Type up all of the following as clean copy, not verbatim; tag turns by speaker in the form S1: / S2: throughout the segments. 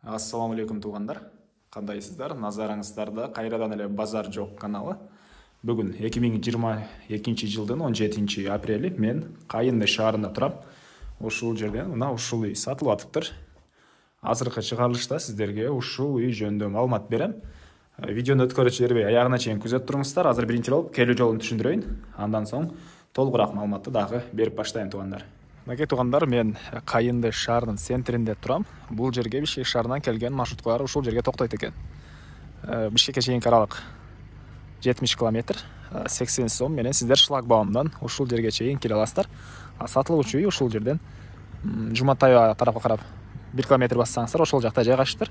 S1: Ассаламу алейкум туугандар. Кандайсыздар? Назарыңыздарда кайрадан эле Базар жок каналы. Бүгүн 2022 жылдын 17 апрели мен Кайынды шаарында турам. Ушул жерден мына ушул үй сатылып атыптыр. Азыркы чыгарылышта сиздерге ушул үй жөнүндө маалымат берем. Видеону өткөрүп жибербей аягына чейин күзөтүп туруңуздар. Азыр биринчи болуп келүү жолун түшүндүрөйүн. Андан соң толугураак маалыматты дагы берип баштайын туугандар. Мынакей туугандар, мен Кайынды шаарынын центринде турам. Бул жерге Бишкек шаарынан келген маршруткалар ушул жерге токтойт экен. Бишкекке чейинки аралык 70 километр, 80 сом менен сиздер шлагбаумдан ушул жерге чейин келе аласыздар. Сатылуучу үй ушул жерден Жуматай тарапка карап 1 километр бассаңыздар ошол жакта жайгашыптыр.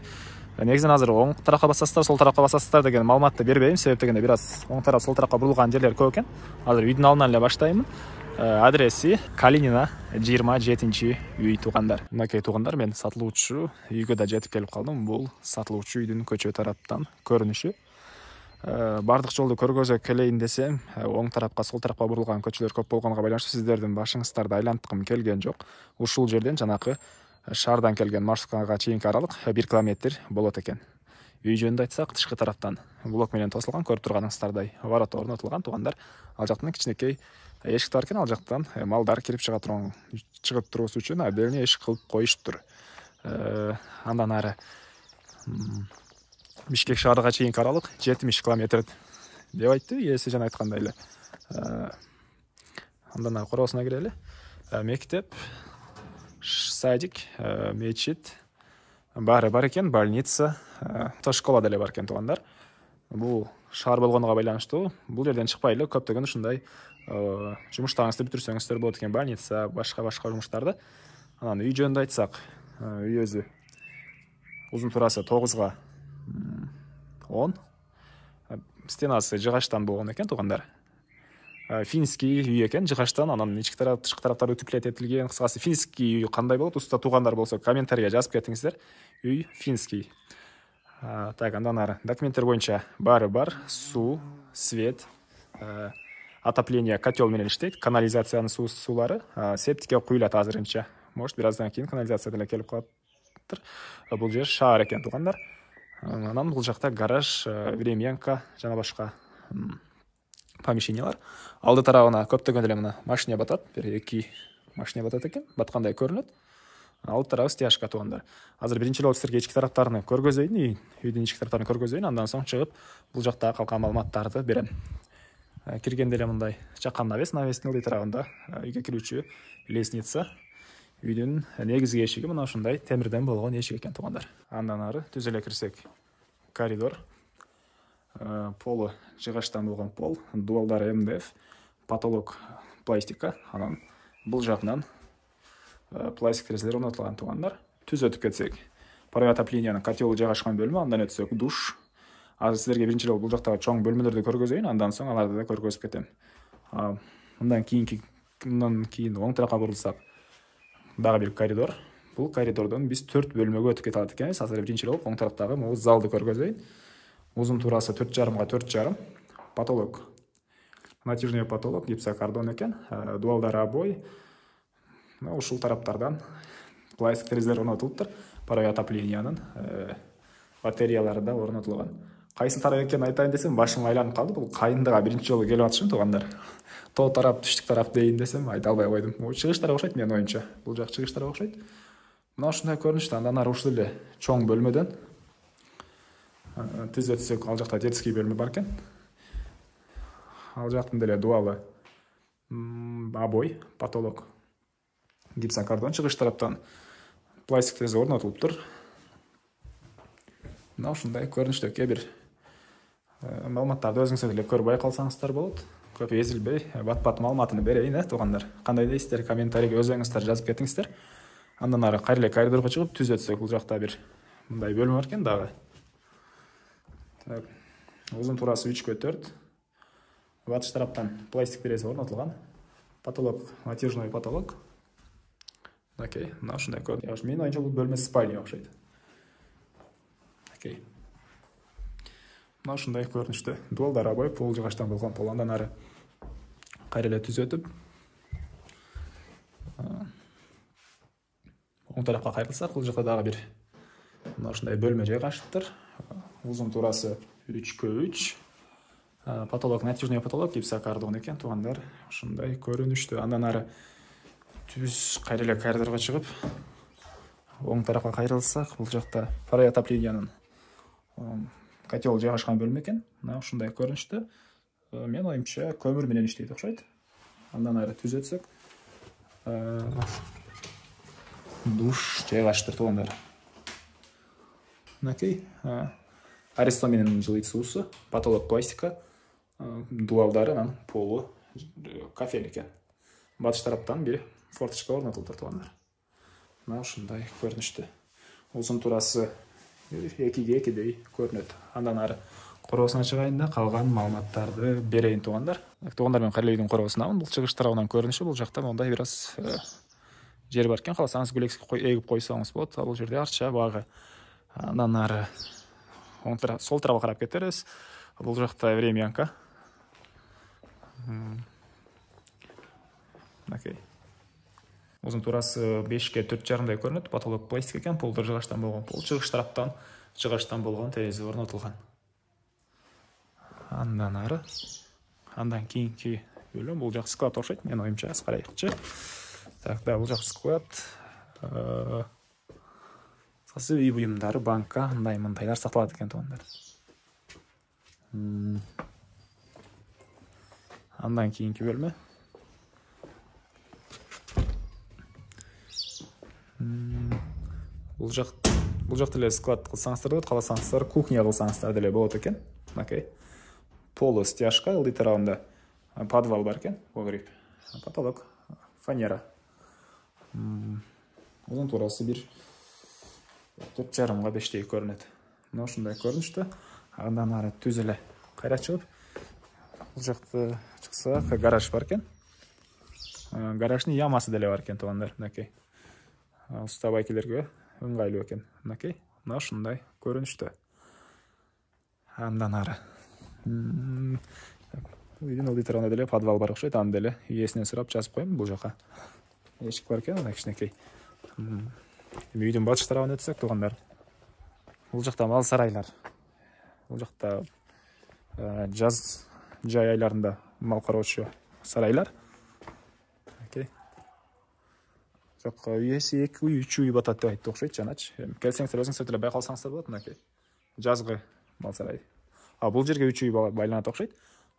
S1: Негизинен азыр оң тарапка басасыздар, сол тарапка басасыздар деген маалыматты бербейм, себеп дегенде бир аз оң тарап, сол тарапка бурулган жерлер көп экен. Азыр үйдүн алдынан эле баштайм. Адреси Калинина 27 үй туугандар. Мынакей туугандар, мен сатылуучу үйгө да жетип келип калдым. Бул сатылуучу үйдүн көчө тараптан көрүнүшү. Бардык жолду көргөзө келейин десем, оң тарапка, сол тарапка бурулган көчөлөр көп болгонго байланыштуу сиздердин башыңыздарды айланткым келген жок. Ушул жерден жанакы шаардан келген маршруткага чейинки аралык 1 километр болот экен. Үй жөнүндө айтсак, тышкы тараптан блок менен тосулган, көрүп турганыңыздардай ворота орнотулган туугандар. Ал жактан кичинекей эшик бар экен, ал жактан малдар кирип чыгып туруусу үчүн отдельный эшик кылып коюштур. Андан ары Бишкек шаарга чейинки аралык 70 километр деп айтты ээси, жана айткандай эле. Андан ары короосуна кирели. Мектеп, садик, мечит баары бар экен, больница, школа деле бар экен туугандар. Бул шаар болгонуга байланыштуу бул жерден чыкпай эле көптөгөн ушундай жумуштарыңызды бүтүрсөңүздөр болот экен, больница, башка жумуштарды. Анан үй жөнүндө айтсак, үй өзү узун турасы 9 10, стенасы жыгачтан болгон экен туугандар. Финский үй экен, жыгачтан, анан ички тарап, тышкы тараптары утеплять этилген. Кыскасы, финский үй кандай болот? Уста туугандар болсо комментарийге жазып кетиңиздер. Үй финский. Так, андан ары документтер боюнча баары бар. Суу, свет, отопление, котел менен иштейт, канализациянын суулары, септикке куюлат азырынча. Может, бир аздан кийин канализация деле келип калаттыр. Бул жер шаар экен туугандар. Анан бул жакта гараж, времянка жана башка помещениялар. Алды тарабына көптөгөн эле мына машина батат, бир 2 машина батат экен, баткандай көрүнөт. Алды тарабы стяжка туугандар. Азыр биринчи болуп сиздерге ички тараптарын көргөзөйүн, үйдүн ички тараптарын көргөзөйүн, андан соң чыгып бул жакта калган маалыматтарды берем. Киргенде эле мындай жаккан навестин ылдый тарабында үйгө кирүүчү лестница. Үйдүн негизги эшиги мына ушундай темирден болгон эшик экен туугандар. Андан ары түз эле кирсек, коридор, полу жыгачтан болгон пол, дуалдары МДФ, потолок пластика. Анан бул жагынан пластик терезелер орнотулган туугандар. Түз өтүп кетсек, паровой отоплениянын котелу жайгашкан бөлмө, андан өтсөк душ. Азыр сиздерге биринчи бул жактагы чоң бөлмөлөрдү көргөзөйүн, андан соң аларды да көргөзүп кетем. Мындан кийин оң тарапка бурулсак, дагы бир коридор. Бул коридордон биз 4 бөлмөгө өтүп кете алат экенбиз. Азыр биринчи болуп оң тараптагы могу залды көргөзөйүн. Узун турасы 4,5 × 4,5. Потолок, натяжной потолок, гипсокартон экен. Дуалдары обой. Ушул тараптардан пластик терезелер орнотулуптур. Паровой отоплениянын батареялары да орнотулган. Кайсы тарап экенин айтайын десем, башым айланып калды. Бул Кайындыга биринчи жолу келип атышым туугандар. Тоо тарап, түштүк тарап дейин десем, айта албай койдум. Чыгыштар окшойт менин оюмча. Бул жак чыгыштар окшойт. Мына ушундай көрүнүштө. Андан ары ушул эле чоң бөлмөдөн түз өтсөк, ал жакта детский бөлмө бар экен. Ал жактын деле дуалы обой, потолок, гипсокартон. Чыгыш тараптан пластик терезе орнотулуптур. Мына ушундай көрүнүштө кээ бир маалыматтарды өзүңүздөр деле көрүп байкалсаңыздар болот. Көп эзилбей, бат-бат маалыматын берейин, туугандар. Кандай дейсиздер, комментарийге өзүңүздөр жазып кетиңиздер. Андан ары кайра эле коридорго чыгып, түз өтсөк, бул жакта бир мындай бөлмө бар экен дагы. Узун турасы 3× 4. Батыш тараптан пластик терезе орнотулган. Потолок, натяжной потолок. Окей, мына ушундай көрүнүш. Менин оюмча бул бөлмө спальня окшойт. Окей. Мына ушундай көрүнүштө. Дуалдар обой, пол жыгачтан болгон пол. Андан ары кайра эле түз өтүп, оң тарапка кайрылсак, бул жакта дагы бир мына ушундай бөлмө жайгашыптыр. Узун турасы 3x3. Потолок натяжный потолок, гипсокартон экен туугандар. Ушундай көрүнүштүү. Андан ары түз кайра эле коридорго чыгып, оң тарапка кайрылсак, бул жакта паровой отоплениянын котел жайгашкан бөлмө экен. Мына ушундай көрүнүштүү. Мен оюмча көмүр менен иштейт окшойт. Андан ары түз өтсөк, душ жайгаштыр туугандар. Мынакей Аристон менен жылыйт суусу, потолок пластика, дуалдары, анан полу кафель экен. Батыш тараптан бир форточка орнотулду туугандар. Мына ушундай көрүнүштүү. Узун турасы 2x2 көрүнөт. Андан ары короосуна чыгайын да калган маалыматтарды берейин туугандар. Туугандар, мен кайра үйдүн короосунамын. Бул чыгыш тарабынан көрүнүшү. Бул жакта мондай бир аз жер бар экен. Кааласаңыз гүлек эгип койсоңуз болот. Бул жерде арча багы. Андан ары сол тарапка карап кетербиз. Бул жакта времянка. Мынакей. Узун турасы 5ке 4,5 көрүнөт. Потолок пластик экен. Полдор жыгачтан болгон. Пол чыгыш тараптан жыгачтан болгон терезе орнотулган. Андан ары, андан кийинки бөлүм бул жак склад окшойт. Мен оюмча карайыкчы. Так, да, бул жак склад. Үй буюмдары, банка, мындай-мындайлар сакталат экен туугандар. Андан кийинки бөлмө. Бул жакта эле склад кылсаңыздар болот, кааласаңыздар кухня кылсаңыздар деле болот экен. Мынакей. Полу стяжка, ылдый тарабында подвал бар экен, погреб. Потолок фанера. Узун турасы бир 4,5-га 5 көрүнөт. Мына ушундай көрүнүштүү. Андан ары түз эле кайра чыгып, бул жакта чыксак, гараж бар экен. Гараждын ямасы деле бар экен туугандар. Мынакей. Уста байкелерге ыңгайлуу экен. Мынакей. Мына ушундай көрүнүштүү. Андан ары үйдүн ылдый тарабында деле подвал бар окшойт. Аны деле ээсинен сурап жазып коем. Бул жака эшик бар экен, ана кичинекей. Үйдүн батыш тарабына өтсөк туугандар, бул жакта мал сарайлар. Бул жакта жаз жай айларында мал кароочу сарайлар. Окей. Жакка ээси 2 үй, 3 үй батат деп айтты окшойт жанач. Келсеңиздер өзүңүздөр деле байкалсаңыздар болот. Мынакей. Жазгы мал сарай. Бул жерге 3 үй байланат окшойт.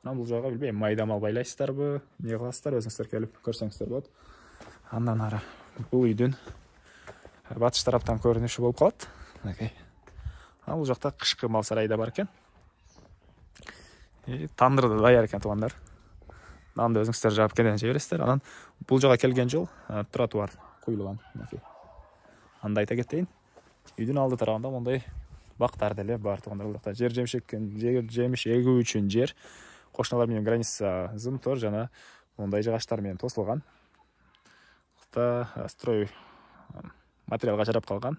S1: Анан бул жайга билбейм, майда мал байлайсыздарбы, эмне кыласыздар, өзүңүздөр келип көрсөңүздөр болот. Андан ары бул үйдүн батыш тараптан көрүнүшү болуп калат. Мынакей. Бул жакта кышкы мал сарай да бар экен. Тандыр да даяр экен туугандар. Нанды өзүңүздөр жаап кенен жибересиздер. Анан бул жака келген жол тротуар куюлган. Мынакей. Анда айта кетейин. Үйдүн алды тарабында мондай бактар деле бар туугандар. Бул жакта жер жемиш эгүү үчүн жер. Кошуналар менен граница зымтор жана мондай жыгачтар менен тосулган. Строй материалга жарап калган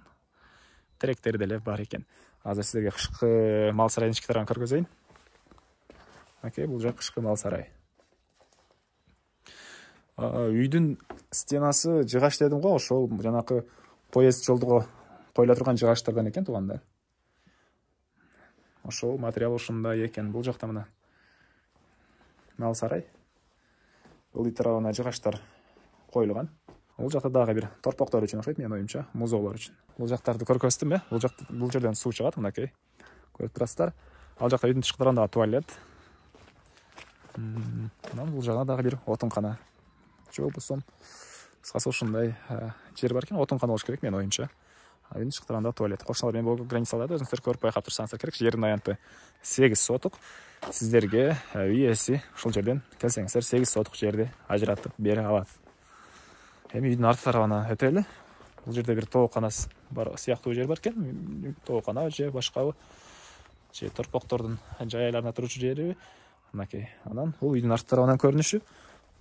S1: теректер деле бар экен. Азыр силерге кышкы мал сарайдын ички тарабын көргөзөйүн. Окей, бул жак кышкы мал сарай. Үйдүн стенасы жыгач дедим го, ошол жанакы поезд жолдого коюла турган жыгачтардан экен туугандар. Ошол материал ушундай экен. Бул жакта мына мал сарай. Ылдый тарабына жыгачтар коюлган. Бул жакта дагы бир торпоктор үчүн окшойт, менин оюмча, музоолор үчүн. Бул жактарды көргөздүм, бул жерден суу чыгат, мынакей. Көрүп турасыздар. Ал жакта үйдүн тышкы тарабында туалет. Анан бул жагда дагы бир отункана. Же болбосо кыскасы ушундай жер бар экен, отункана болуш керек менин оюмча. Үйдүн тышкы тарабында туалет. Кошуналар менен болгон границаларды өзүңүздөр көрүп байкап турсаңыздар керек. Жердин аянты 8 сотук. Сиздерге үй ээси ушул жерден келсеңиздер 8 сотук жерди ажыратып бере алат. Эми үйдүн арты тарабына өтөлү. Бул жерде бир тооканасы бар сыяктуу жер бар экен. Тоокана же башкабы же торпоктордун жай айларына туручу жери. Мынакей. Анан бул үйдүн арты тарабынан көрүнүшү.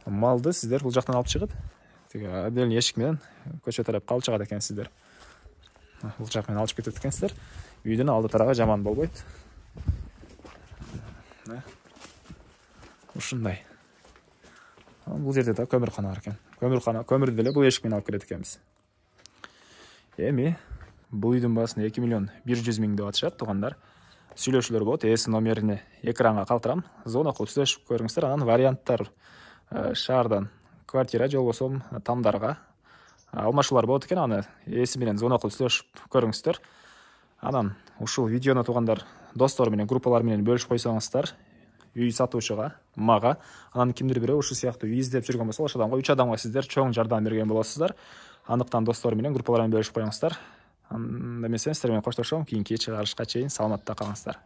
S1: Малды сиздер бул жактан алып чыгып, тиги отдельный эшик менен көчө тарап калып чыгат экенсиздер. Бул жак менен алып кетет экенсиздер. Үйдүн алды тарабы жаман болбойт. Ушундай. Бул жерде да көмүркана бар экен. Көмүрдү деле бул эшик менен алып келет экенбиз. Эми Бул үйдүн баасына 2.100.000 деп атышат туугандар. Сүйлөшүүлөр болот. Эс номерине экранга калтырам. Звонок кылып сүйлөшүп көрүңүздөр. Анан варианттар шаардан квартира же болбосо тамдарга алмашуулар болот экен. Аны эси менен звонок кылып сүйлөшүп көрүңүздөр. Анан ушул видеону туугандар достор менен, группалар менен бөлүшүп койсоңуздар, үй сатуучуга, мага, анан кимдир бирөө ушул сыяктуу үй издеп жүргөн болсо, ошол адамга 3 адамга сиздер чоң жардам берген болосуздар. Андыктан достор менен, группалар менен бөлүшүп коюңуздар. Анда мен сиздер менен коштошом. Кийинки чыгарышка чейин саламатта калыңыздар.